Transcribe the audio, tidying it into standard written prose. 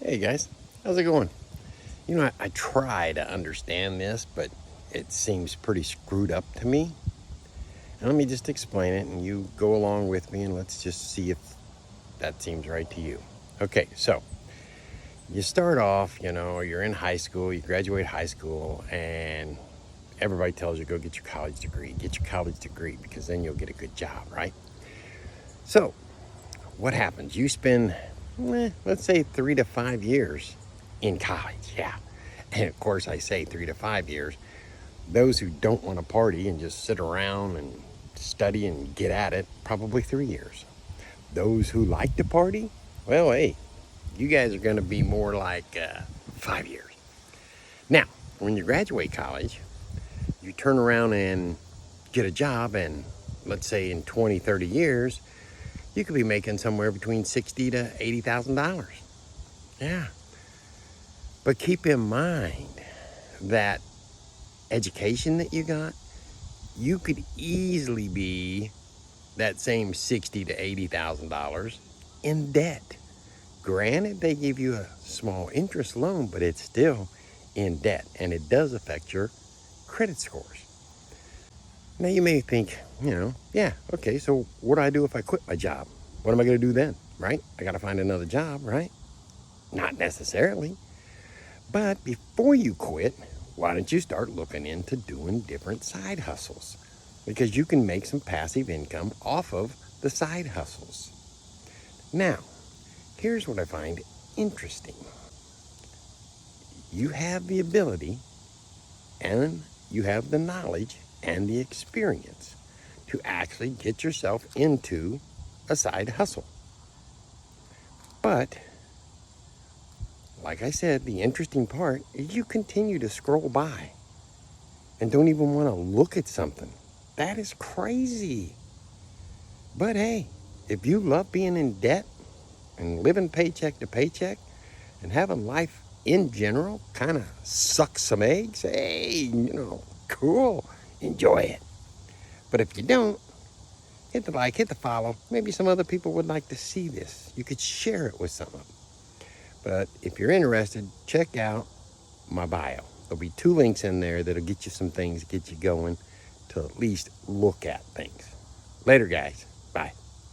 Hey guys, how's it going? I try to understand this, but it seems pretty screwed up to me. And let me just explain it and you go along with me and let's just see if that seems right to you. Okay, so you start off, you're in high school, you graduate high school, and everybody tells you go get your college degree. Get your college degree because then you'll get a good job, right? So, what happens? You spend, let's say, 3 to 5 years in college. Yeah. And of course, I say 3 to 5 years. Those who don't want to party and just sit around and study and get at it, probably 3 years. Those who like to party, well, hey, you guys are going to be more like 5 years. Now, when you graduate college, you turn around and get a job, and let's say in 20, 30 years, you could be making somewhere between $60,000 to $80,000. Yeah. But keep in mind that education that you got, you could easily be that same $60,000 to $80,000 in debt. Granted, they give you a small interest loan, but it's still in debt, and it does affect your credit scores. Now you may think, yeah, okay, so what do I do if I quit my job? What am I going to do then, right? I got to find another job, right? Not necessarily. But before you quit, why don't you start looking into doing different side hustles? Because you can make some passive income off of the side hustles. Now, here's what I find interesting. You have the ability and you have the knowledge and the experience to actually get yourself into a side hustle. But like I said, the interesting part is you continue to scroll by and don't even want to look at something. That is crazy. But hey, if you love being in debt and living paycheck to paycheck and having life in general kind of suck some eggs, hey, cool, enjoy it. But if you don't, hit the like, hit the follow. Maybe some other people would like to see this. You could share it with some of them. But if you're interested, check out my bio. There'll be 2 links in there that'll get you some things, get you going to at least look at things. Later, guys. Bye.